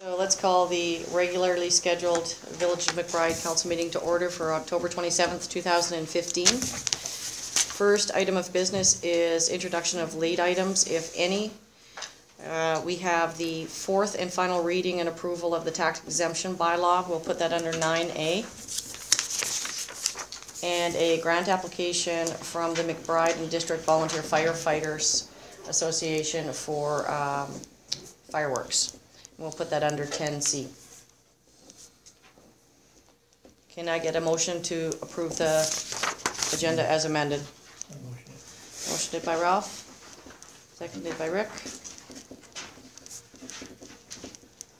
So let's call the regularly scheduled Village of McBride Council meeting to order for October 27th, 2015. First item of business is introduction of late items, if any. We have the fourth and final reading and approval of the tax exemption bylaw. We'll put that under 9A. And a grant application from the McBride and District Volunteer Firefighters Association for fireworks. We'll put that under 10C. Can I get a motion to approve the agenda as amended? Motioned by Ralph, seconded by Rick.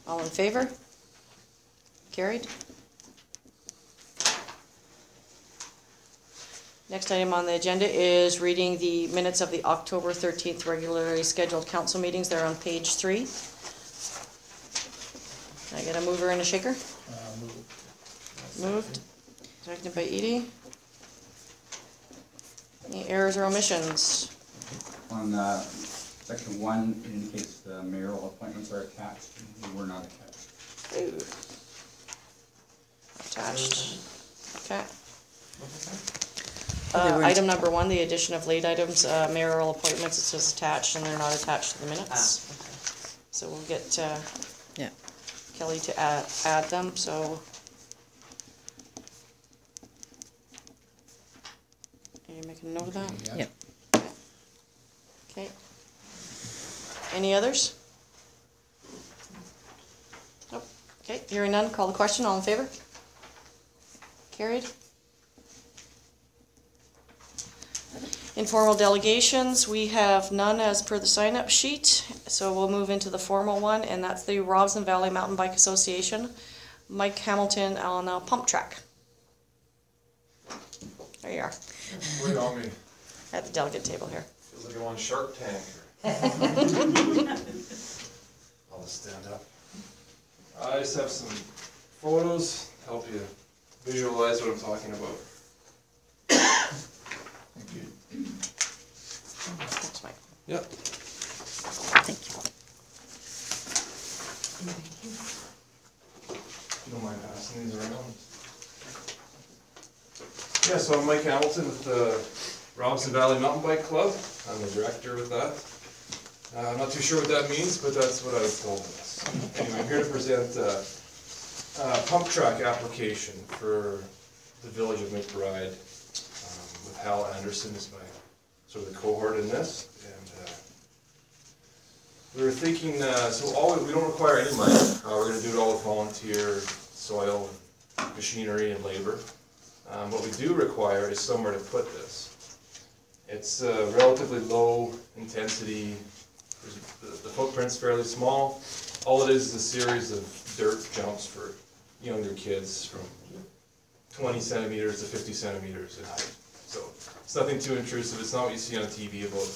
All in favor? Carried. Next item on the agenda is reading the minutes of the October 13th regularly scheduled council meetings. They're on page 3. Can I get a mover and a shaker? Moved. Seconded by Edie. Any errors or omissions? On section 1, it indicates the mayoral appointments are attached. They were not attached. Ooh. Attached. Okay. Item number 1, the addition of late items, mayoral appointments, it says attached and they're not attached to the minutes. Okay. So we'll get Yeah. Kelly to add them, so. Are you making a note of that? Yep. Okay. Any others? Nope. Okay, hearing none, call the question, all in favor? Carried. Informal delegations, we have none as per the sign-up sheet, so we'll move into the formal one, and that's the Robson Valley Mountain Bike Association, Mike Hamilton on a pump track. There you are, Wait on me. at the delegate table here. Feels like I'm on Shark Tank. I'll just stand up. I just have some photos to help you visualize what I'm talking about. Thank you. Thanks, Mike. Yep. Thank you. If you don't mind passing these around. Yeah, so I'm Mike Hamilton with the Robson Valley Mountain Bike Club. I'm the director with that. I'm not too sure what that means, but that's what I was told. Anyway, I'm here to present a pump track application for the Village of McBride with Hal Anderson as my sort of the cohort in this. And we were thinking, we don't require any money. We're going to do it all with volunteer, soil, machinery, and labor. What we do require is somewhere to put this. It's relatively low intensity. The footprint's fairly small. All it is a series of dirt jumps for younger kids from 20 centimeters to 50 centimeters in height. So it's nothing too intrusive. It's not what you see on TV about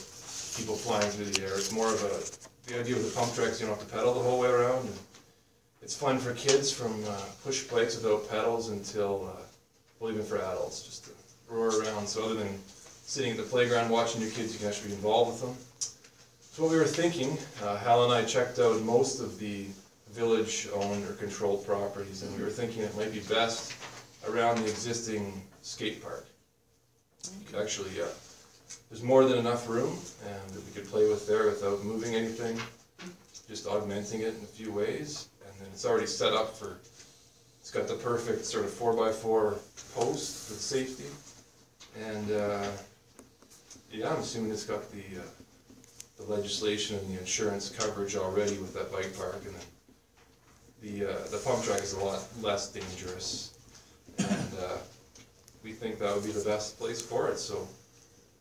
people flying through the air. It's more of the idea of the pump tracks, you don't have to pedal the whole way around. And it's fun for kids from push bikes without pedals until, well, even for adults, just to roar around. So other than sitting at the playground watching your kids, you can actually be involved with them. So what we were thinking, Hal and I checked out most of the village-owned or controlled properties, and we were thinking it might be best around the existing skate park. You could actually, there's more than enough room, and that we could play with there without moving anything, just augmenting it in a few ways. And then it's already set up for, it's got the perfect sort of 4x4 post for safety. And yeah, I'm assuming it's got the legislation and the insurance coverage already with that bike park, and then the pump track is a lot less dangerous, and we think that would be the best place for it. So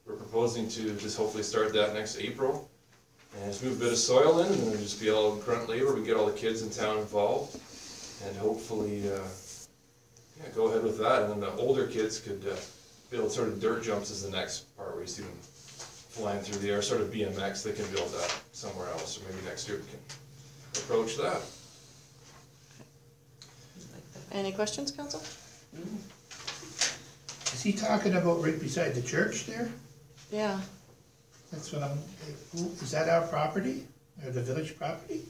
we're proposing to just hopefully start that next April, and just move a bit of soil in, and then it'll just be all grunt labor. We get all the kids in town involved, and hopefully yeah, go ahead with that. And then the older kids could build sort of dirt jumps is the next part where you see them flying through the air, sort of BMX. They can build that somewhere else, or maybe next year we can approach that. Any questions, Council? Is he talking about right beside the church there? Yeah. That's what I'm, is that our property, or the village property?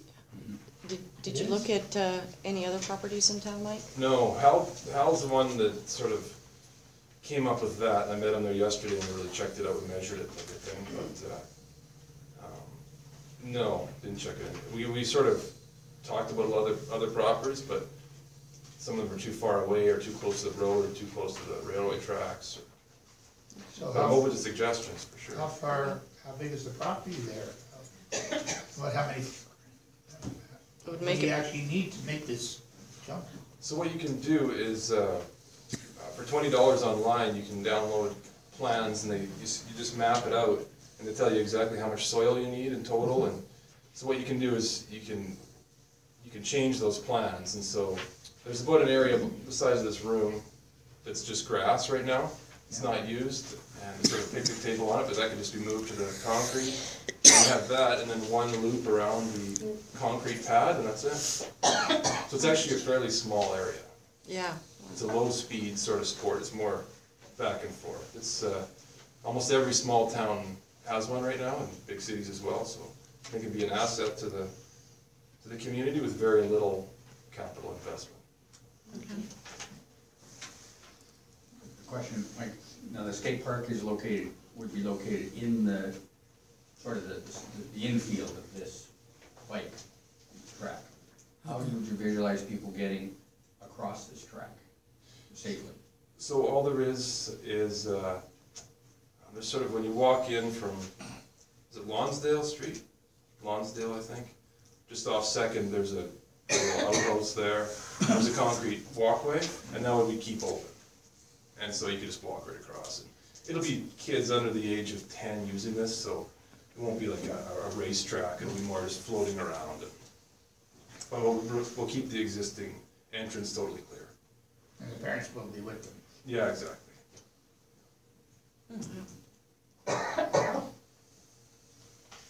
Did you look at any other properties in town, Mike? No, Hal's the one that sort of came up with that. I met him there yesterday and we really checked it out and measured it and everything, but, no, didn't check it in. We sort of talked about other properties, but some of them are too far away or too close to the road or too close to the railway tracks. So But I'm open to suggestions for sure. how big is the property there? How many, It would what do make you it, actually need to make this jump? So what you can do is, for $20 online, you can download plans and you just map it out and they tell you exactly how much soil you need in total. And so what you can do is you can change those plans. And so there's about an area the size of this room that's just grass right now. It's not used, and there's sort of a picnic table on it, but that can just be moved to the concrete. And you have that, and then one loop around the concrete pad, and that's it. So it's actually a fairly small area. yeah. It's a low-speed sort of sport. It's more back and forth. It's almost every small town has one right now, and big cities as well. So I think it'd be an asset to the community with very little capital investment. Question, Mike, now the skate park would be located in the, sort of the infield of this bike track. How would you visualize people getting across this track safely? So all there is there's sort of, when you walk in from, is it Lonsdale Street? Lonsdale, I think. Just off Second, there's a little outhouse there. There's a concrete walkway, and that would be keep open. And so you could just walk right across. And it'll be kids under the age of 10 using this, so it won't be like a racetrack. It'll be more just floating around. But we'll keep the existing entrance totally clear. And the parents will be with them. Yeah, exactly.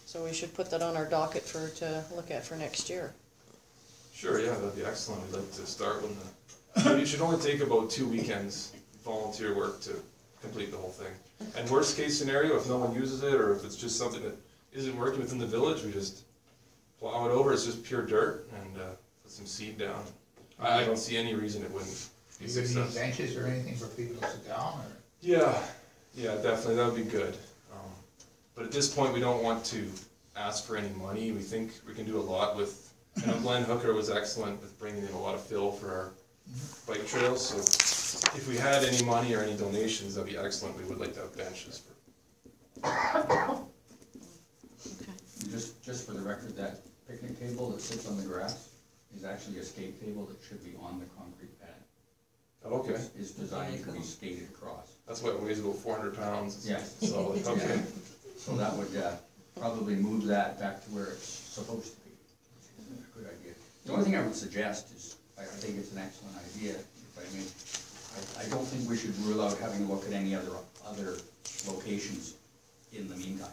So we should put that on our docket to look at for next year. Sure, yeah, that'd be excellent. We'd like to start when it should only take about 2 weekends volunteer work to complete the whole thing. And worst case scenario, if no one uses it or if it's just something that isn't working within the village, we just plow it over. It's just pure dirt and put some seed down. I don't see any reason it wouldn't be You gonna need successful. benches or anything for people to sit down, or? Yeah, definitely, that would be good. But at this point, we don't want to ask for any money. We think we can do a lot with, Glenn Hooker was excellent with bringing in a lot of fill for our bike trails, so if we had any money or any donations, that'd be excellent. We would like to have benches for. Okay. Just for the record, that picnic table that sits on the grass is actually a skate table that should be on the concrete pad. Okay, It's designed to be skated across. that's why it weighs about 400 pounds. It's Yes. solid, okay. So that would probably move that back to where it's supposed to be. Good idea. The only thing I would suggest is, I think it's an excellent idea, if I may. I don't think we should rule out having a look at any other locations in the meantime.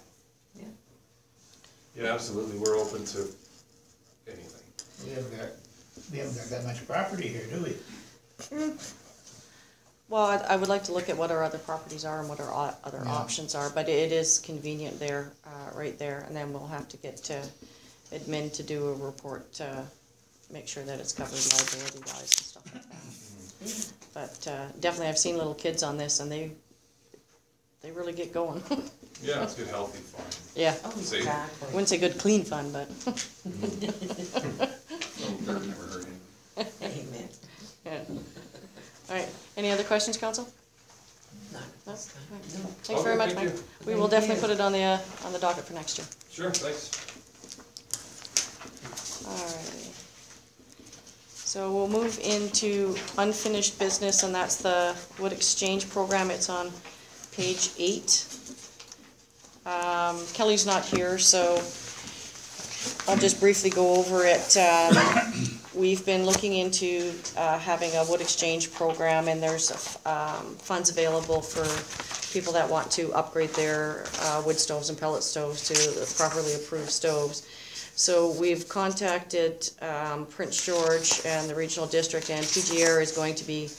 Yeah, absolutely, we're open to anything. We haven't got that much property here, do we? Well, I would like to look at what our other properties are and what our other Yeah. options are, but it is convenient there, right there, and then we'll have to get admin to do a report to make sure that it's covered liability-wise and stuff like that. But definitely, I've seen little kids on this, and they really get going. Yeah, it's good, healthy fun. Yeah, Safe. wouldn't say good, clean fun, but So dirt never hurt anyone. Amen. yeah. All right, any other questions, council? No. No? Thanks Okay, very much, thank Mike. you. We will definitely put it on the docket for next year. Sure, thanks. Alrighty. So we'll move into unfinished business, and that's the wood exchange program. It's on page 8. Kelly's not here, so I'll just briefly go over it. We've been looking into having a wood exchange program, and there's funds available for people that want to upgrade their wood stoves and pellet stoves to properly approved stoves. So we've contacted Prince George and the regional district, and PGR is going to be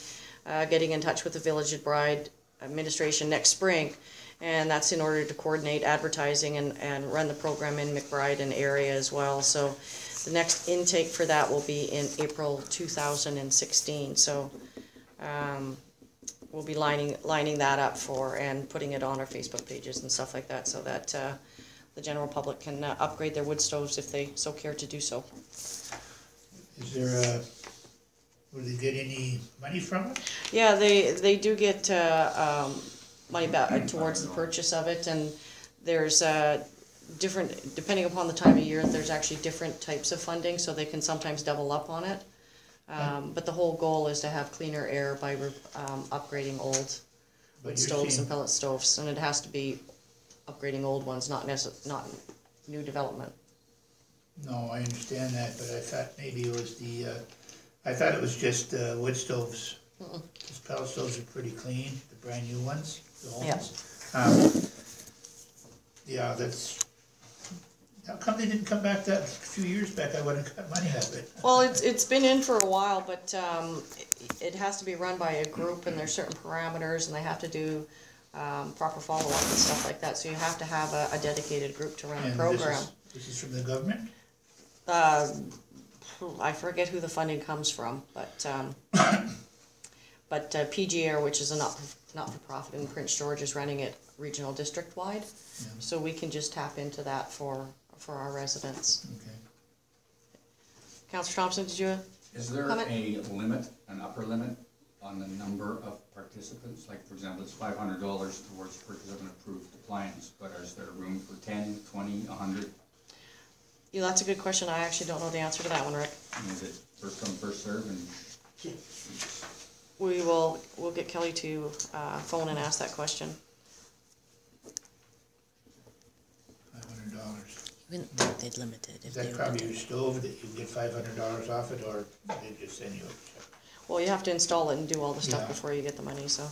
getting in touch with the Village McBride administration next spring, and that's in order to coordinate advertising and run the program in McBride and area as well. So The next intake for that will be in April 2016, so we'll be lining that up for and putting it on our Facebook pages and stuff like that, so that the general public can upgrade their wood stoves if they so care to do so. Is there will they get any money from it? Yeah, they do get money back towards the purchase of it, and there's different, depending upon the time of year, there's actually different types of funding, so they can sometimes double up on it. But the whole goal is to have cleaner air by upgrading old But stoves and pellet stoves, and it has to be upgrading old ones, not new development. No, I understand that, but I thought maybe it was I thought it was just wood stoves. Those pellet stoves are pretty clean, the brand new ones, the old Yeah. ones. Yeah, how come they didn't come back that a few years back? I would've got money out of it. Well, it's been in for a while, but it has to be run by a group, and there's certain parameters, and they have to do proper follow-up and stuff like that, so you have to have a dedicated group to run the And program. this is from the government? I forget who the funding comes from, but PGR, which is a not-for-profit in Prince George, is running it regional district-wide, so we can just tap into that for our residents. Okay. Councillor Thompson, did you Is there comment? a limit, an upper limit on the number of participants? Like, for example, it's $500 towards purchase of an approved appliance, but is there room for 10, 20, 100? Yeah, that's a good question. I actually don't know the answer to that one, Rick. And is it first come, first serve? And We'll get Kelly to phone and ask that question. $500. You wouldn't think they'd limit it if Is they that were. probably your stove that you get $500 off it, or they just send you a check? Well, you have to install it and do all the stuff Yeah. before you get the money, so.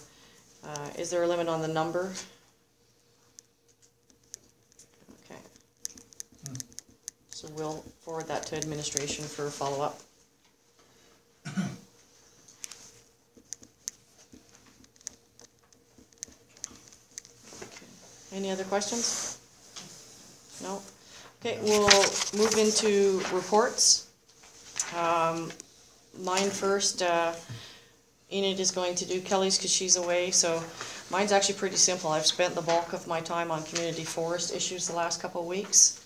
Is there a limit on the number? Okay. So we'll forward that to administration for follow-up. Any other questions? No? Okay, we'll move into reports. Mine first, Enid is going to do Kelly's because she's away, so mine's actually pretty simple. I've spent the bulk of my time on community forest issues the last couple of weeks.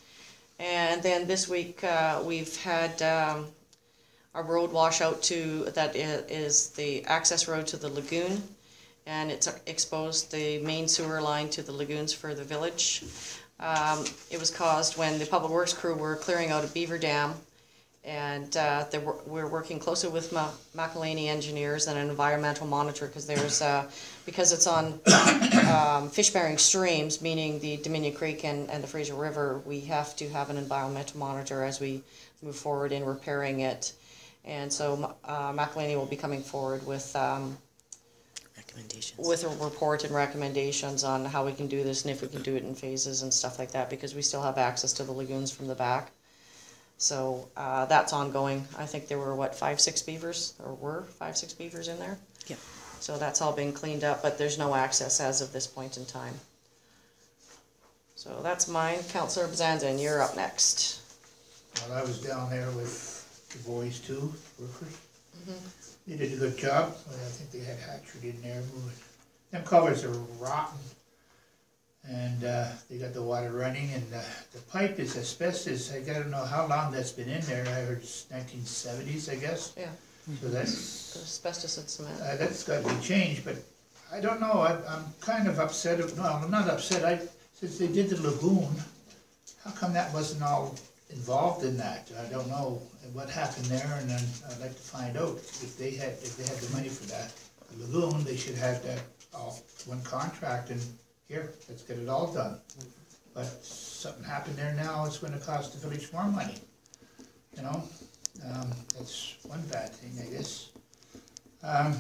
And then this week, we've had a road washout that is the access road to the lagoon. And it's exposed the main sewer line to the lagoons for the village. It was caused when the public works crew were clearing out a beaver dam, and we're working closely with McElhaney engineers and an environmental monitor, because it's on fish-bearing streams, meaning the Dominion Creek and the Fraser River. We have to have an environmental monitor as we move forward in repairing it, and so McElhaney will be coming forward with Recommendations. a report and recommendations on how we can do this and if we can do it in phases and stuff like that, because we still have access to the lagoons from the back. So that's ongoing. I think there were, 5-6 beavers, or were 5-6 beavers in there? Yep. So that's all been cleaned up, but there's no access as of this point in time. So that's mine. Councillor Bzanza, you're up next. Well, I was down there with the boys too, workers. They did a good job. I think they had hatchery in there moving. Them culverts are rotten. And they got the water running, and the pipe is asbestos. I don't know how long that's been in there. I heard it's 1970s, I guess. Yeah, So that's asbestos and cement. that's got to be changed, but I don't know. I'm kind of upset. No, I'm not upset. Since they did the lagoon, how come that wasn't all involved in that? I don't know what happened there, and then I'd like to find out if they had the money for that. The lagoon, they should have that all one contract, and here, let's get it all done. But something happened there now, it's gonna cost the village more money, you know? That's one bad thing, I guess. I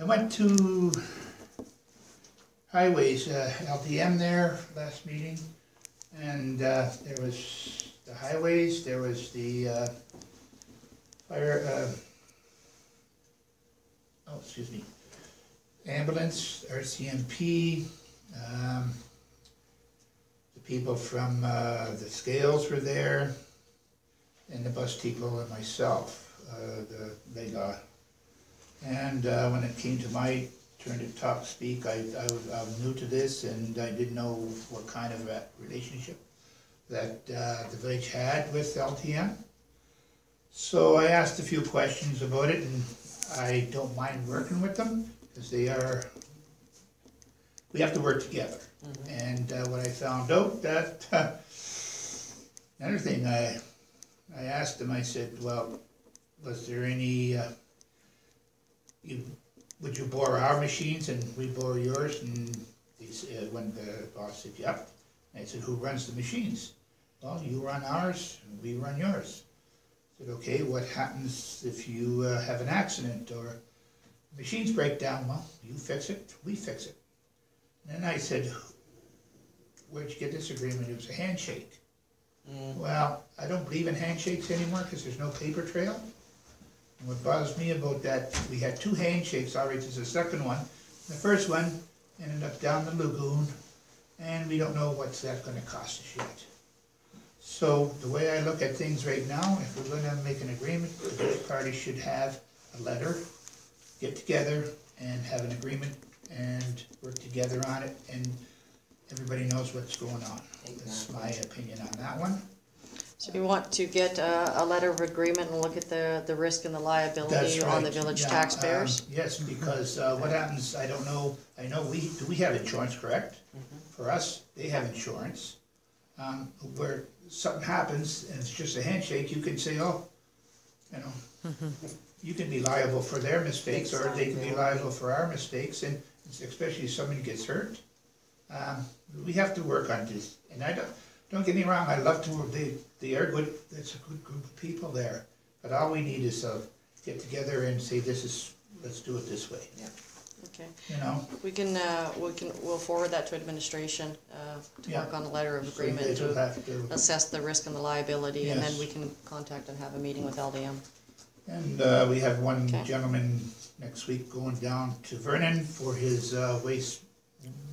went to highways, LTM there, last meeting, and there was the highways, there was the fire, ambulance, RCMP, the people from the scales were there, and the bus people and myself, the Vega. And when it came to my turn to talk, speak, I was new to this, and I didn't know what kind of a relationship that the village had with LTM. So I asked a few questions about it, and I don't mind working with them, because we have to work together. And what I found out that, another thing, I asked them, I said, well, was there any, would you borrow our machines and we borrow yours? And when the boss said, yep. And I said, who runs the machines? Well, you run ours, and we run yours. I said, okay, what happens if you have an accident or machines break down? Well, you fix it, we fix it. And then I said, where'd you get this agreement? It was a handshake. Well, I don't believe in handshakes anymore because there's no paper trail. And what bothers me about that, we had 2 handshakes already, this is the second one. The first one ended up down the lagoon, and we don't know what's that gonna cost us yet. So the way I look at things right now, if we're gonna make an agreement, both parties should have a letter, get together and have an agreement and work together on it, and everybody knows what's going on. That's my opinion on that one. So you want to get a letter of agreement and look at the risk and the liability That's on the right, village yeah, taxpayers? Yes, because what happens, I don't know, I know do we have insurance, correct? For us, they have insurance. Where something happens and it's just a handshake, you can say, oh, you know, you can be liable for their mistakes, or they can be liable for our mistakes, and especially if somebody gets hurt. We have to work on this, and don't get me wrong, I love to work, they are good, it's a good group of people there, but all we need is get together and say, let's do it this way. Yeah. Okay. You know? We'll forward that to administration, to Yeah. work on a letter of So agreement they will to have to, assess the risk and the liability, and then Yes. we can contact and have a meeting with LDM. and we have one Okay. gentleman next week going down to Vernon for his waste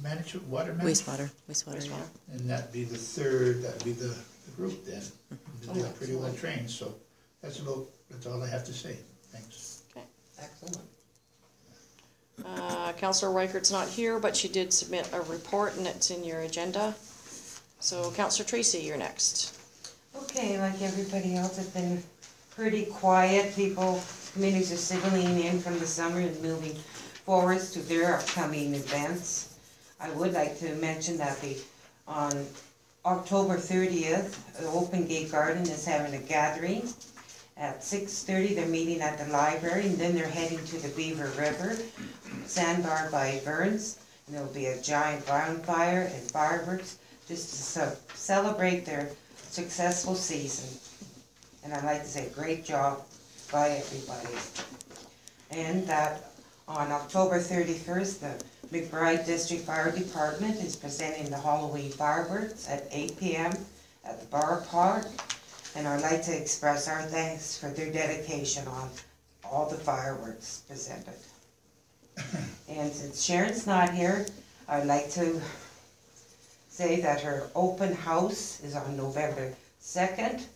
management, water management. Wastewater, yeah. And that'd be the third, that'd be the group then. They're pretty well trained, so that's all I have to say. Thanks. Okay. Excellent. Councillor Reichert's not here, but she did submit a report, and it's in your agenda. So Councillor Tracy, you're next. Okay, like everybody else, it's been pretty quiet. Communities are settling in from the summer and moving forwards to their upcoming events. I would like to mention that on October 30th, the Open Gate Garden is having a gathering. At 6:30, they're meeting at the library, and then they're heading to the Beaver River, sandbar by Burns, and there'll be a giant bonfire and fireworks just to celebrate their successful season. And I'd like to say great job by everybody. And that on October 31st, the McBride District Fire Department is presenting the Halloween fireworks at 8 p.m. at the Bar Park. And I'd like to express our thanks for their dedication on all the fireworks presented. And since Sharon's not here, I'd like to say that her open house is on November 2nd.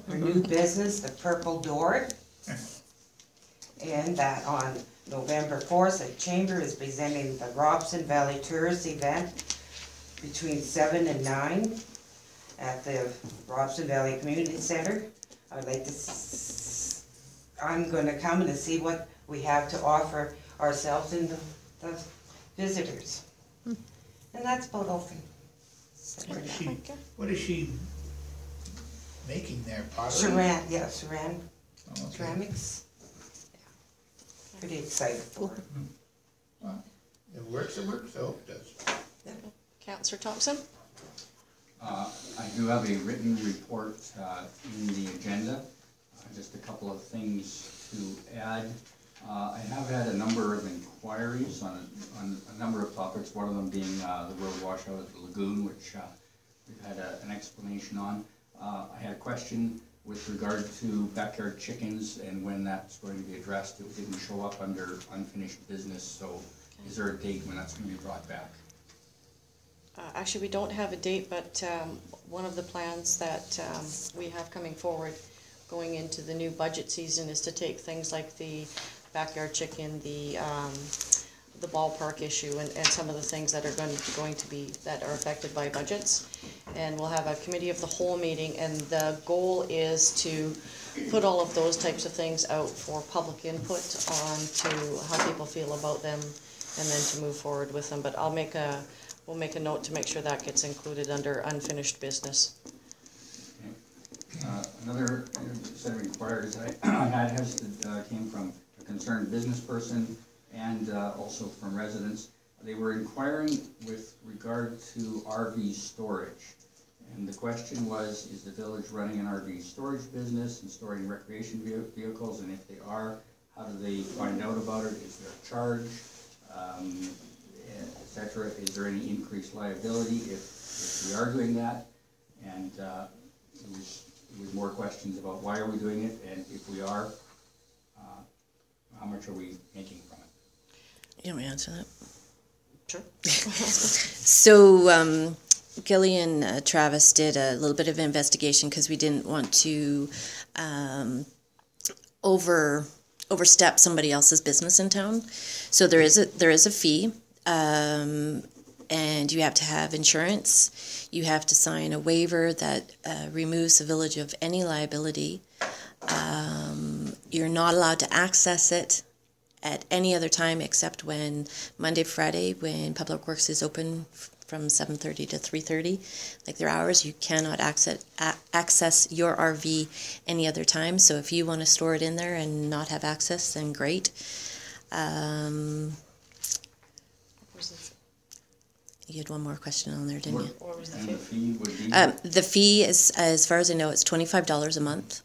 Her new business, the Purple Door. And that on November 4th, the Chamber is presenting the Robson Valley Tourist event between 7 and 9 at the Robson Valley Community Center. I'd like to, I'm going to come and see what we have to offer ourselves and the visitors. And that's about all. What is she making there, pottery? Saran, Oh, okay. ceramics. Yeah. Pretty excited for her. Well, it works, I hope it does. Councillor Thompson? I do have a written report in the agenda. Just a couple of things to add. I have had a number of inquiries on a number of topics, one of them being the road washout at the lagoon, which we've had an explanation on. I had a question with regard to backyard chickens and when that's going to be addressed. It didn't show up under unfinished business, so is there a date when that's going to be brought back? Actually, we don't have a date, but one of the plans that we have coming forward going into the new budget season is to take things like the backyard chicken, the ballpark issue, and some of the things that are going to be, that are affected by budgets. And we'll have a committee of the whole meeting, and the goal is to put all of those types of things out for public input on to how people feel about them, and then to move forward with them. But we'll make a note to make sure that gets included under unfinished business. Okay. Another set of inquiries that I had came from a concerned business person and also from residents. They were inquiring with regard to RV storage. And the question was, is the village running an RV storage business and storing recreation vehicles? And if they are, how do they find out about it? Is there a charge, etc.? Is there any increased liability if we are doing that? And it was more questions about why are we doing it, and if we are, how much are we making from it? You want me to answer that? Sure. So Gilly and Travis did a little bit of investigation because we didn't want to overstep somebody else's business in town. So there is a fee, and you have to have insurance. You have to sign a waiver that removes the village of any liability. You're not allowed to access it at any other time except when Monday, Friday, when Public Works is open from 7:30 to 3:30, like their hours. You cannot access your RV any other time. So if you want to store it in there and not have access, then great. You had one more question on there, didn't you? What was the And fee? the fee would be? The fee is, as far as I know, it's $25 a month.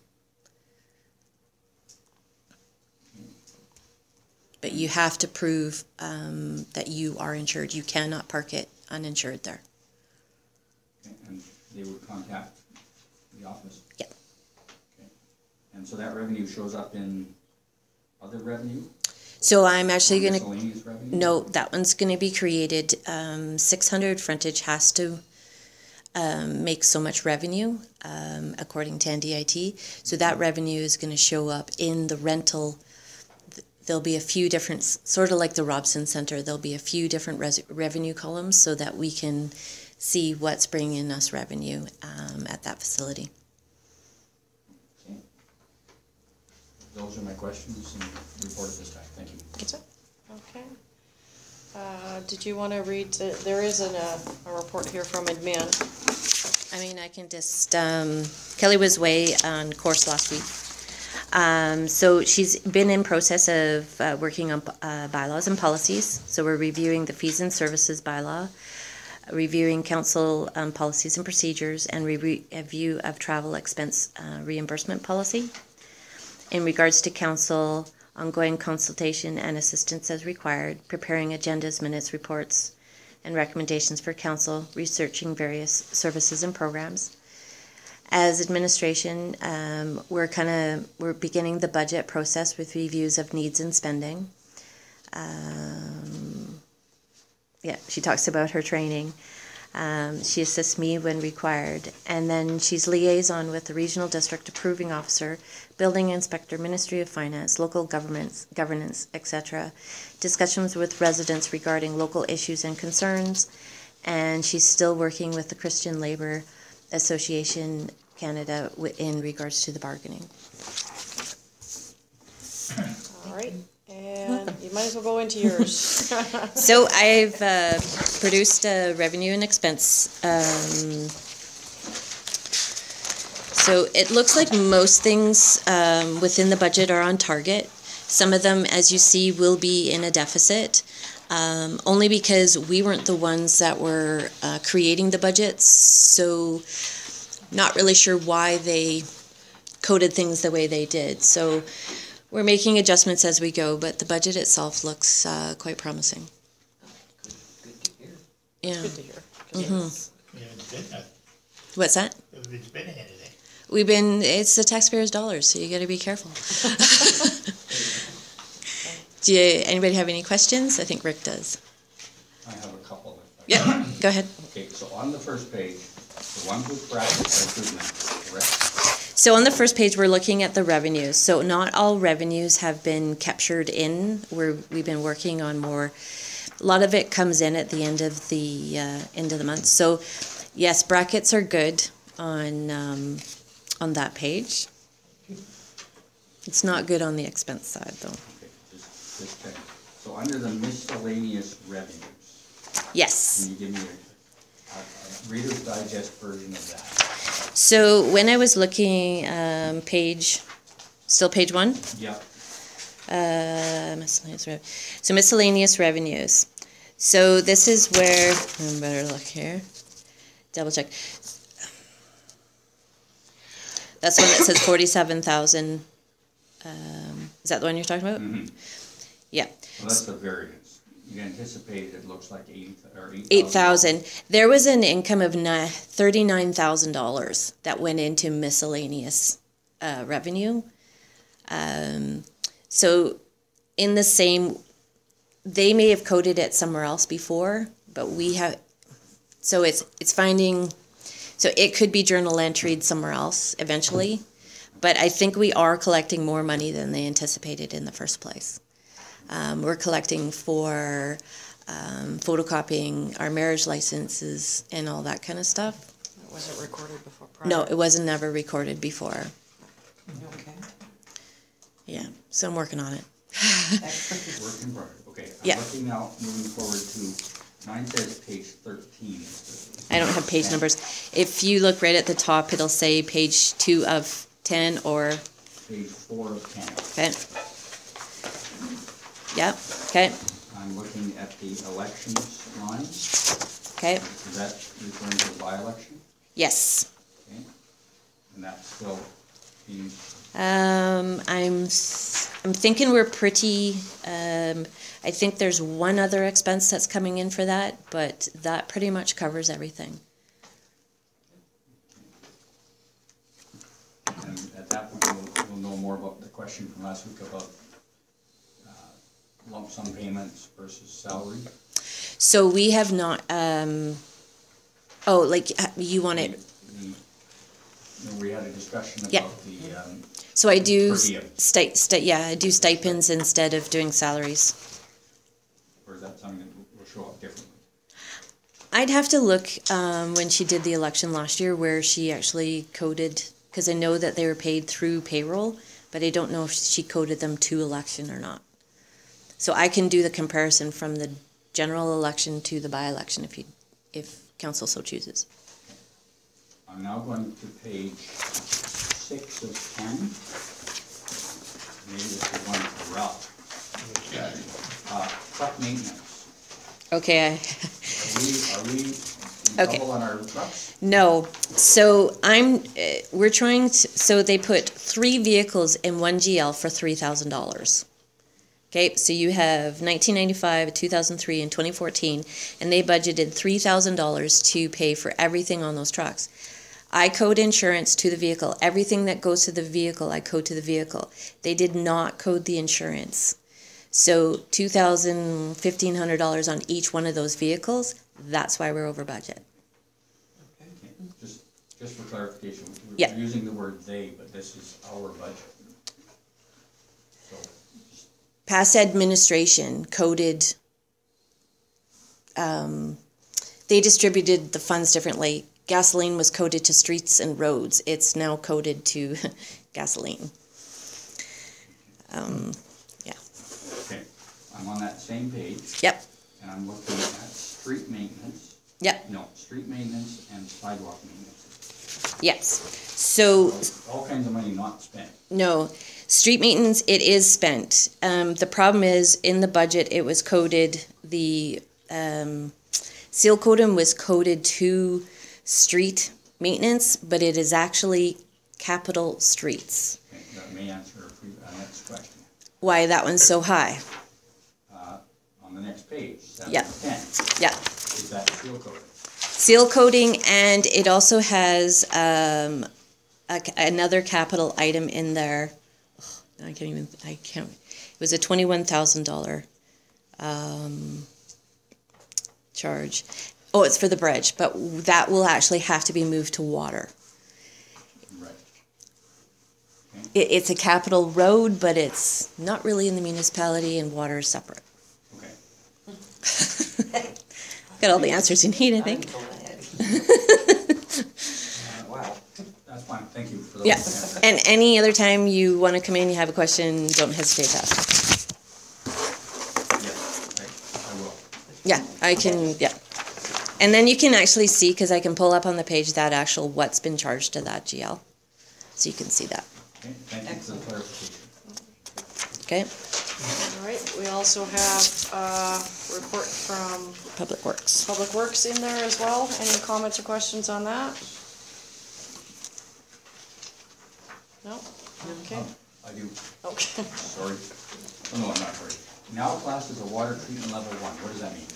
But you have to prove that you are insured. You cannot park it uninsured there. Okay, and they would contact the office? Yeah. Okay. And so that revenue shows up in other revenue? So I'm actually going to... Miscellaneous revenue? No, that one's going to be created. 600 frontage has to make so much revenue, according to NDIT. So that revenue is going to show up in the rental. There'll be a few different, sort of like the Robson Center, there'll be a few different revenue columns so that we can see what's bringing us revenue at that facility. Okay. Those are my questions and report at this time. Thank you. That's it? Okay. Did you want to read, there is a report here from admin. I mean, I can just, Kelly was away on course last week. So she's been in process of working on bylaws and policies. So we're reviewing the fees and services bylaw, reviewing council policies and procedures, and review of travel expense reimbursement policy. In regards to council, ongoing consultation and assistance as required, preparing agendas, minutes, reports, and recommendations for council, researching various services and programs. As administration, we're beginning the budget process with reviews of needs and spending. Yeah, she talks about her training. She assists me when required. And then she's liaison with the regional district approving officer, building inspector, Ministry of Finance, local governance, etc. Discussions with residents regarding local issues and concerns. And she's still working with the Christian Labour Association Canada in regards to the bargaining. All right, and you might as well go into yours. So I've produced a revenue and expense. So it looks like most things within the budget are on target. Some of them, as you see, will be in a deficit. Only because we weren't the ones that were creating the budgets, so not really sure why they coded things the way they did. So we're making adjustments as we go, but the budget itself looks quite promising. Good to hear. Yeah. Good to hear. We haven't spent nothing. What's that? We haven't been spending anything. It's the taxpayers' dollars, so you got to be careful. Anybody have any questions? I think Rick does. I have a couple. Yeah, go ahead. Okay, so on the first page, the ones with brackets are improvement, correct? So on the first page, we're looking at the revenues. So not all revenues have been captured in. We've been working on more. A lot of it comes in at the end of the month. So yes, brackets are good on that page. It's not good on the expense side though. Okay, just check. So under the miscellaneous revenues, Yes. can you give me a Reader's Digest version of that? So when I was looking, still page 1? Yep. Miscellaneous revenue. So miscellaneous revenues. So this is where, I better look here. Double check. That's the one that says 47,000. Is that the one you're talking about? Mm-hmm. Yeah. Well, that's the variance. You anticipated it looks like 8,000. There was an income of $39,000 that went into miscellaneous revenue. So in the same, they may have coded it somewhere else before, but we have, so it's finding, so it could be journal entered somewhere else eventually, but I think we are collecting more money than they anticipated in the first place. We're collecting for photocopying our marriage licenses and all that kind of stuff. Was it recorded before? Prior? No, it wasn't never recorded before. Okay. Yeah, so I'm working on it. Work in progress. Okay, Yeah. I'm looking now, moving forward to, mine says page 13. I don't have page numbers. If you look right at the top, it'll say page 2 of 10 or, Page 4 of 10. okay. Yep, okay, I'm looking at the elections line. okay, Is that referring to the by-election? yes. Okay. And that's still being, I'm thinking we're pretty, I think there's one other expense that's coming in for that, but that pretty much covers everything. and at that point, we'll know more about the question from last week about lump sum payments versus salary. So we have not, oh, like, you want it, We had a discussion Yeah. about the, so I do, Per diem. I do stipends instead of doing salaries. or is that something that will show up differently? I'd have to look when she did the election last year where she actually coded, because I know that they were paid through payroll, but I don't know if she coded them to election or not. So I can do the comparison from the general election to the by-election if council so chooses. I'm now going to page 6 of 10. Maybe this is one for Ralph. Truck maintenance. Okay, Are we in Okay. trouble on our trucks? no, so we're trying to, so they put 3 vehicles in one GL for $3,000. Okay, so you have 1995, 2003, and 2014, and they budgeted $3,000 to pay for everything on those trucks. I code insurance to the vehicle. Everything that goes to the vehicle, I code to the vehicle. They did not code the insurance. So $2,000, $1,500 on each one of those vehicles, that's why we're over budget. Okay, just for clarification, Yeah. we're using the word "they," but this is our budget. So, Past administration coded, they distributed the funds differently. Gasoline was coded to streets and roads. It's now coded to gasoline. Yeah. okay, I'm on that same page, Yep. and I'm looking at street maintenance. Yep. No, street maintenance and sidewalk maintenance. Yes. So All kinds of money not spent. no, street maintenance, it is spent. The problem is in the budget, it was coded, the seal coding was coded to street maintenance, but it is actually capital streets. Okay, that may answer our next question. Why that one's so high? On the next page, 7 Yeah. of 10, Yeah. is that seal coating? Seal coating, and it also has another capital item in there. Ugh, I can't, it was a $21,000 charge. Oh, it's for the bridge, but that will actually have to be moved to water. Right. It's a capital road, but it's not really in the municipality, and water is separate. Okay. Got all the answers you need, I think. Wow. That's fine, thank you for those. Yeah, answers. and any other time you want to come in, you have a question, don't hesitate to ask. Yes, I will. Yeah, I can, yeah. And then you can actually see, because I can pull up on the page that actual what's been charged to that GL. So you can see that, Okay, thank you for the clarification. okay? All right, we also have a report from Public Works. Public Works in there as well. Any comments or questions on that? No? Okay. I do, Okay. sorry. Oh, no, I'm not sorry. Now classed as a water treatment level 1, what does that mean?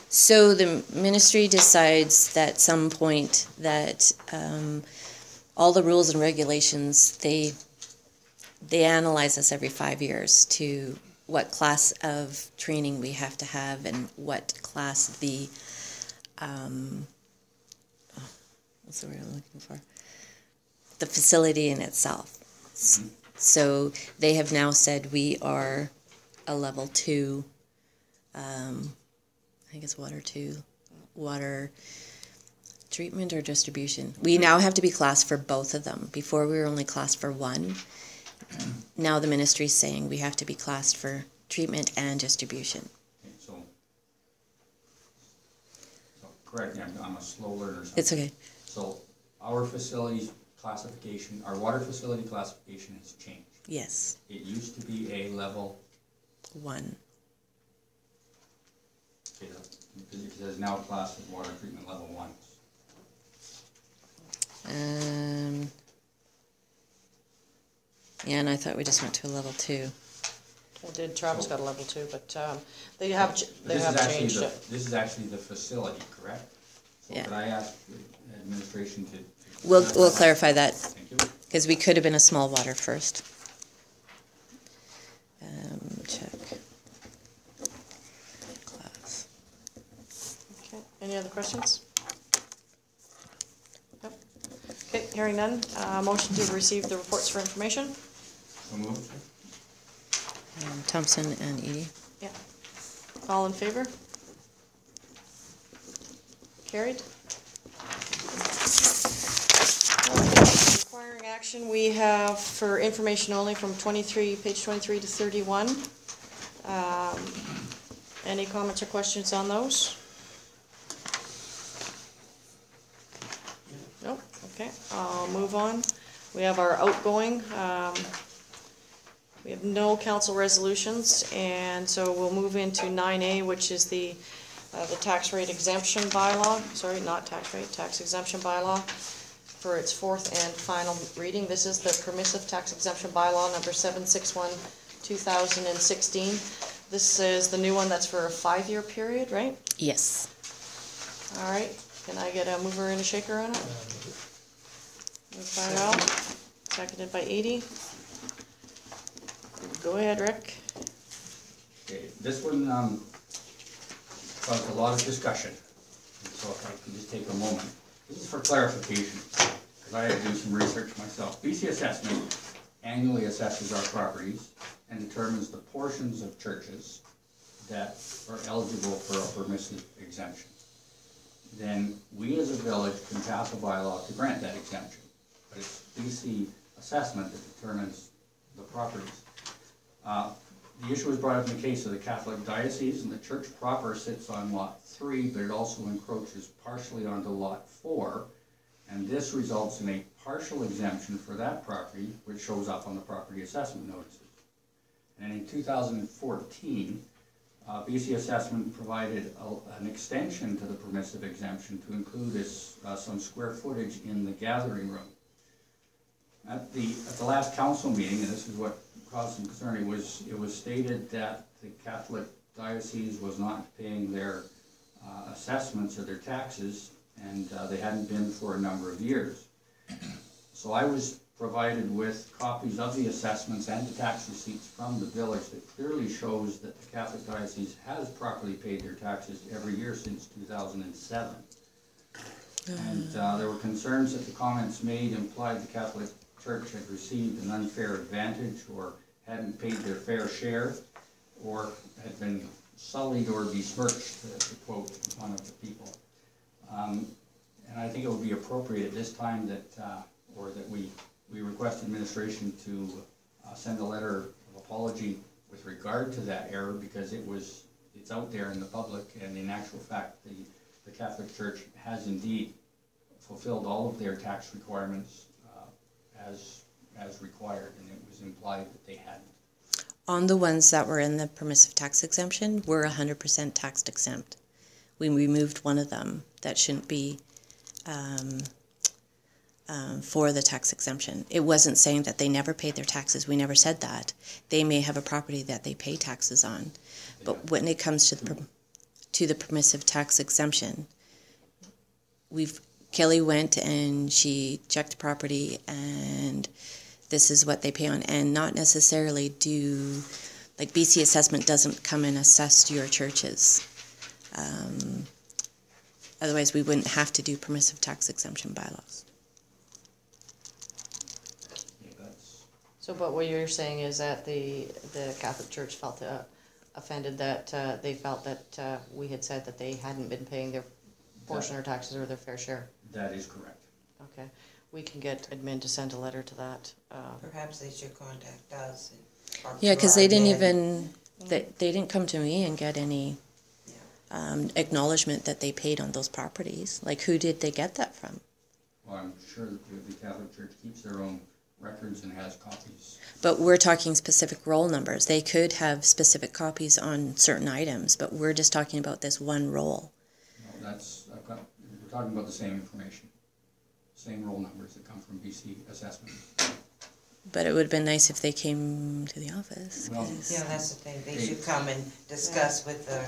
So the ministry decides that at some point that all the rules and regulations, they analyze us every 5 years to what class of training we have to have and what class the, what's the word I'm looking for? The facility in itself. So they have now said we are a level 2, I think it's water 2, water treatment or distribution. We now have to be classed for both of them. Before we were only classed for one. Now the ministry is saying we have to be classed for treatment and distribution. Okay, so correct me, I'm a slow learner. It's okay. So our facilities classification, our water facility classification has changed. Yes. It used to be a level, 1. okay, it says now classed as water treatment level 1. Yeah, and I thought we just went to a level 2. Well, did Travis got a level 2, but they have This is actually changed the, it. this is actually the facility, correct? So Yeah. could I ask the administration to? We'll clarify that, Thank you. because we could have been a small water first. Check. Class. Okay, any other questions? Nope. Okay, hearing none, motion to receive the reports for information? So moved. Thompson and Edie. Yeah. All in favor? Carried. Requiring action, we have for information only from page 23 to 31. Any comments or questions on those? Nope, okay, I'll move on. We have our outgoing, we have no council resolutions, and so we'll move into 9A, which is the tax rate exemption bylaw, sorry, not tax rate, tax exemption bylaw, for its 4th and final reading. This is the permissive tax exemption bylaw number 761, 2016. This is the new one that's for a 5-year period, right? Yes. All right, can I get a mover and a shaker on it? Moved by Ralph, seconded by Edie. Go ahead, Rick. Okay, this one caused a lot of discussion, so if I could just take a moment. This is for clarification, because I had to do some research myself. BC Assessment annually assesses our properties and determines the portions of churches that are eligible for a permissive exemption. Then we as a village can pass a bylaw to grant that exemption, but it's BC Assessment that determines the properties. The issue was brought up in the case of the Catholic Diocese, and the church proper sits on lot 3, but it also encroaches partially onto lot 4, and this results in a partial exemption for that property, which shows up on the property assessment notices. And in 2014, BC Assessment provided an extension to the permissive exemption to include some square footage in the gathering room. At the last council meeting, and this is what caused some concern, it was stated that the Catholic Diocese was not paying their assessments or their taxes, and they hadn't been for a number of years. So I was provided with copies of the assessments and the tax receipts from the village that clearly shows that the Catholic Diocese has properly paid their taxes every year since 2007. And there were concerns that the comments made implied the Catholic Church had received an unfair advantage or hadn't paid their fair share or had been sullied or besmirched, to quote one of the people. And I think it would be appropriate at this time that, we request administration to send a letter of apology with regard to that error, because it's out there in the public, and in actual fact, the Catholic Church has indeed fulfilled all of their tax requirements as required, and it was implied that they hadn't. On the ones that were in the permissive tax exemption, we're 100% tax exempt. We removed one of them that shouldn't be for the tax exemption. It wasn't saying that they never paid their taxes. We never said that. They may have a property that they pay taxes on, but when it comes to the permissive tax exemption, Kelly went and she checked the property, and this is what they pay on, and not necessarily like BC assessment doesn't come and assess your churches. Otherwise, we wouldn't have to do permissive tax exemption bylaws. So, but what you're saying is that the Catholic Church felt offended that they felt that we had said that they hadn't been paying their portion of taxes or their fair share. That is correct. Okay, we can get admin to send a letter to that. Perhaps they should contact us. Yeah, because they didn't even, they didn't come to me and get any acknowledgement that they paid on those properties. Like, who did they get that from? Well, I'm sure that the Catholic Church keeps their own records and has copies. But we're talking specific roll numbers. They could have specific copies on certain items, but we're just talking about this one roll. No, we're talking about the same information, same roll numbers that come from BC assessment. But it would have been nice if they came to the office. Well, Yeah, that's the thing, they should come and discuss with the,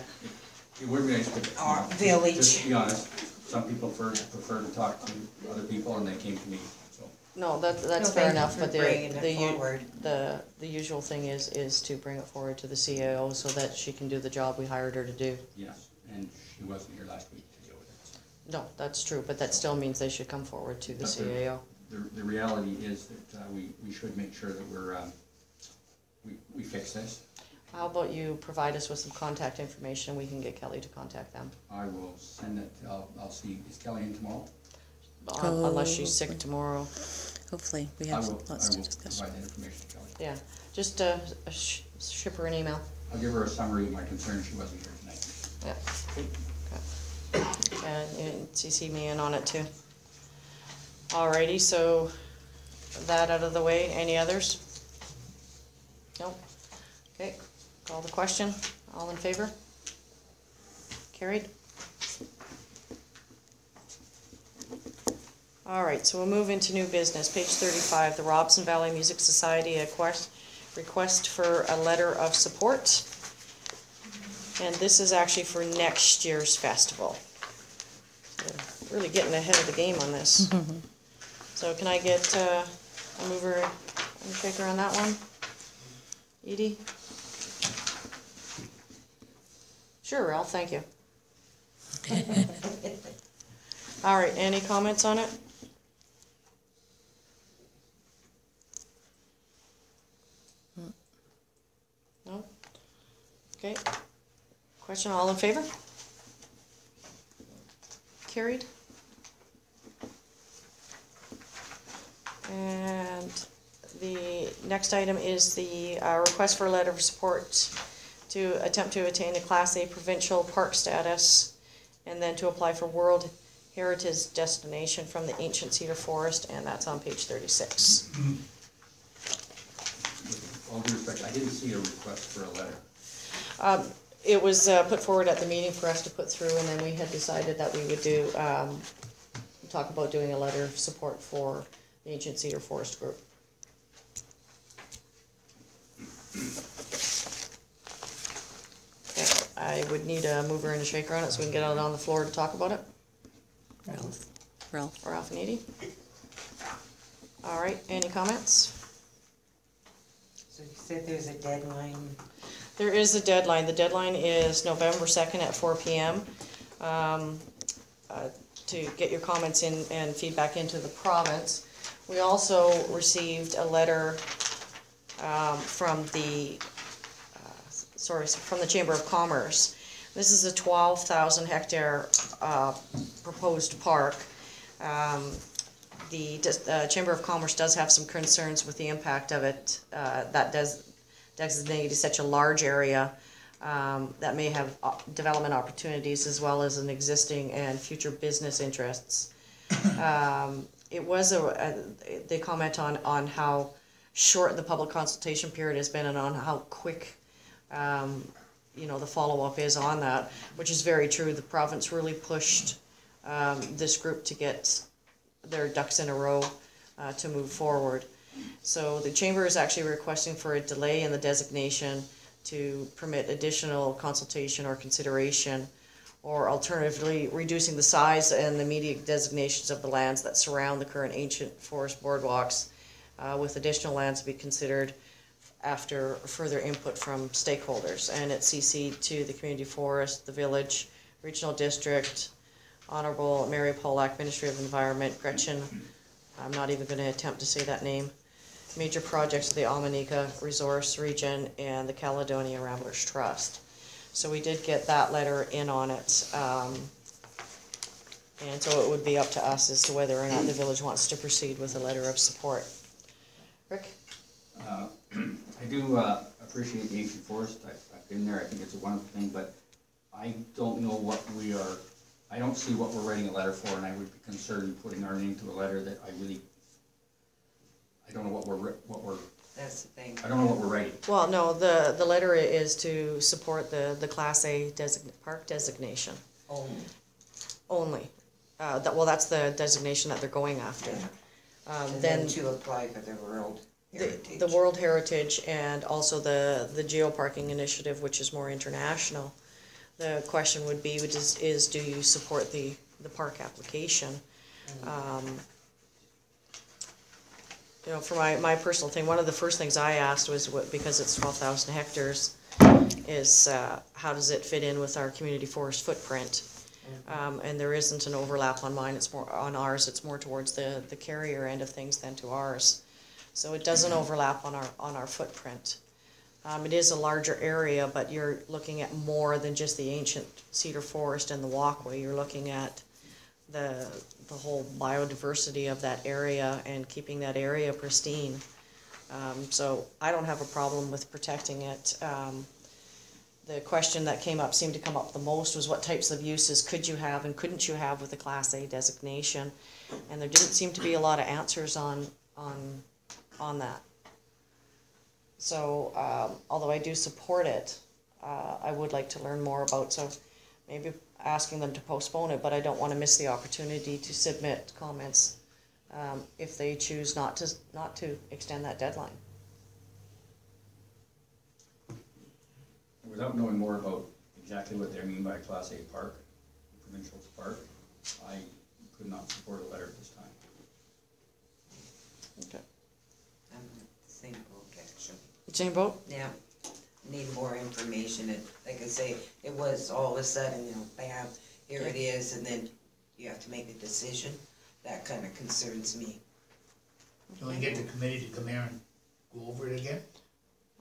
it would be nice, but our village. just to be honest, some people prefer to talk to other people, and they came to me. So No, that's No, fair thank you enough, for but bringing it forward. the usual thing is to bring it forward to the CAO so that she can do the job we hired her to do. yes, and she wasn't here last week to deal with it. So. No, that's true, but that still means they should come forward to the But CAO. The reality is that we should make sure that we fix this. How about you provide us with some contact information and we can get Kelly to contact them? I will send it. I'll see. Is Kelly in tomorrow? Unless she's sick tomorrow. Hopefully, we I have will lots to discuss. provide that information to Kelly. Yeah, just ship her an email. I'll give her a summary of my concern. She wasn't here tonight. Yeah. Okay. And CC me in on it too. Alrighty, so that out of the way. Any others? Nope. Okay, call the question. All in favor? Carried. Alright, so we'll move into new business. Page 35, the Robson Valley Music Society request for a letter of support. And this is actually for next year's festival. We're really getting ahead of the game on this. So can I get a mover and shaker on that one? Edie? Sure, Ralph, thank you. All right, any comments on it? No? Okay. Question, all in favor? Carried. And the next item is the request for a letter of support to attempt to attain a Class A provincial park status and then to apply for World Heritage Destination from the Ancient Cedar Forest, and that's on page 36. With all due respect, I didn't see a request for a letter. It was put forward at the meeting for us to put through, and then we had decided that we would do talk about doing a letter of support for the Ancient Cedar Forest Group. Okay, I would need a mover and a shaker on it so we can get it on the floor to talk about it. Ralph. Ralph and Edie. All right, any comments? So you said there's a deadline. There is a deadline. The deadline is November 2nd at 4 p.m. To get your comments in and feedback into the province. We also received a letter from the Chamber of Commerce. This is a 12,000 hectare proposed park. The Chamber of Commerce does have some concerns with the impact of it. That does designate such a large area that may have development opportunities as well as an existing and future business interests. It was they comment on how short the public consultation period has been and on how quick the follow-up is on that, which is very true. The province really pushed this group to get their ducks in a row to move forward. So the Chamber is actually requesting for a delay in the designation to permit additional consultation or consideration, or alternatively reducing the size and immediate designations of the lands that surround the current ancient forest boardwalks, with additional lands to be considered after further input from stakeholders. And it's CC'd to the community forest, the village, regional district, Honorable Mary Pollack, Ministry of Environment, Gretchen, I'm not even going to attempt to say that name, major projects of the Almanica Resource Region, and the Caledonia Ramblers Trust. So we did get that letter in on it, and so it would be up to us as to whether or not the village wants to proceed with a letter of support. Rick? I do appreciate the ancient forest. I've been there. I think it's a wonderful thing, but I don't know what I don't see what we're writing a letter for, and I would be concerned putting our name to a letter that I don't know what we're. That's the thing. I don't know what we're writing. Well, no, the letter is to support the Class A park designation. Only. That's the designation that they're going after. And then to apply for the World Heritage. The World Heritage and also the geoparking initiative, which is more international. The question would be, is do you support the park application? For my personal thing, one of the first things I asked was, because it's 12,000 hectares, is how does it fit in with our community forest footprint? And there isn't an overlap on mine. It's more on ours. It's more towards the carrier end of things than to ours. So it doesn't overlap on our footprint. It is a larger area, but you're looking at more than just the ancient cedar forest and the walkway. You're looking at the whole biodiversity of that area and keeping that area pristine. So I don't have a problem with protecting it. The question that seemed to come up the most was what types of uses could you have and couldn't you have with the Class A designation, and there didn't seem to be a lot of answers on that. So although I do support it, I would like to learn more about, so maybe asking them to postpone it, but I don't want to miss the opportunity to submit comments if they choose not to extend that deadline. Without knowing more about exactly what they mean by Class A park, provincial park, I could not support a letter at this time. Okay. I'm in the same boat, actually. Same boat? Yeah, need more information, and like I say, it was all of a sudden, bam, here it is, and then you have to make a decision. That kind of concerns me. Can we get the committee to come here and go over it again?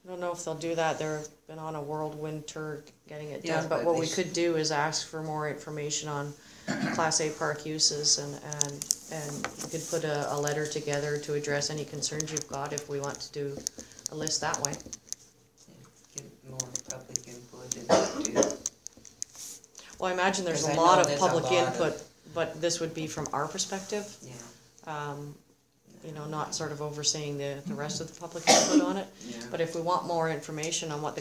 I don't know if they'll do that. They've been on a whirlwind tour getting it Yeah, done, but but what they we could do is ask for more information on Class A park uses, and we could put a letter together to address any concerns you've got if we want to do a list that way. Get more public input in that too. Well, I imagine there's 'Cause a I lot know of there's a public lot of- input, but this would be from our perspective. Yeah. Not sort of overseeing the rest of the public input on it. Yeah. But if we want more information on what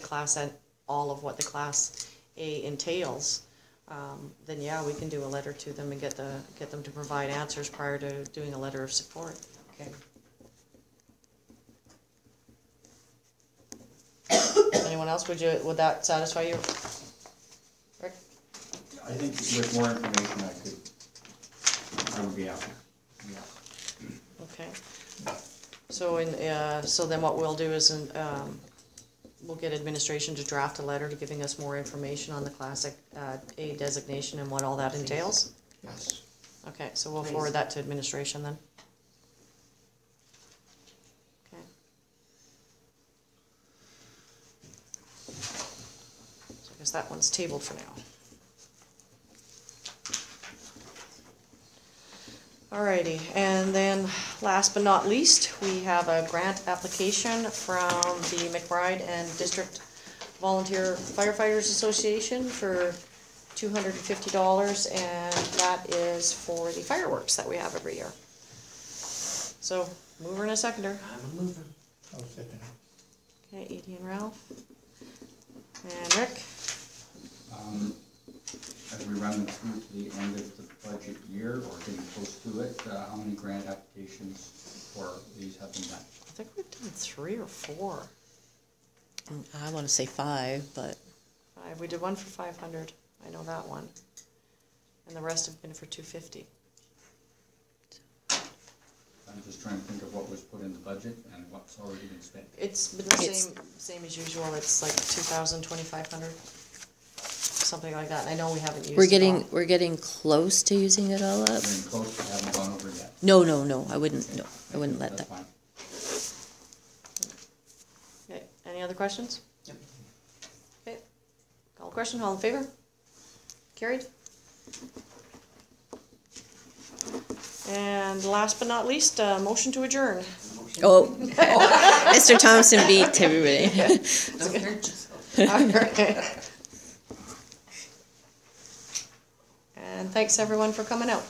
all of what the Class A entails, then yeah, we can do a letter to them and get them to provide answers prior to doing a letter of support. Okay. Anyone else, would that satisfy you? Rick? I think with more information I would be happy. Yeah. Okay. So then what we'll do is, we'll get administration to draft a letter to giving us more information on the Class A designation and what all that entails. Yes. Okay, so we'll Please. forward that to administration then. that one's tabled for now. Alrighty, and then last but not least, we have a grant application from the McBride and District Volunteer Firefighters Association for $250, and that is for the fireworks that we have every year. So, mover and a seconder. I'm a mover. I'll second it. Okay, Edie and Ralph. And Rick? As we run through to the end of the budget year, or getting close to it, how many grant applications for these have been done? I think we've done 3 or 4. I want to say 5, but 5. We did one for 500. I know that one. And the rest have been for 250. I'm just trying to think of what was put in the budget and what's already been spent. It's been the It's- same as usual. It's like 2,000, 2,500, something like that. And I know we haven't used we're it getting all. we're getting close to using it all up. We're in close, but haven't gone over it yet. No, I wouldn't. No, I wouldn't let That's that. fine. Okay. Any other questions? Yep. Okay. Call the question. All in favor? Carried. And last but not least, motion to adjourn. Oh, Mr. Thompson beat everybody. Don't hurt yourself. Alright. And thanks everyone for coming out.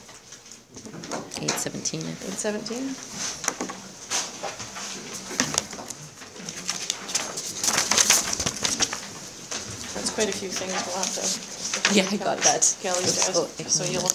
8:17. I think. 8:17. That's quite a few things we'll have to. Yeah, I got that. Kelly's It was desk, so so you'll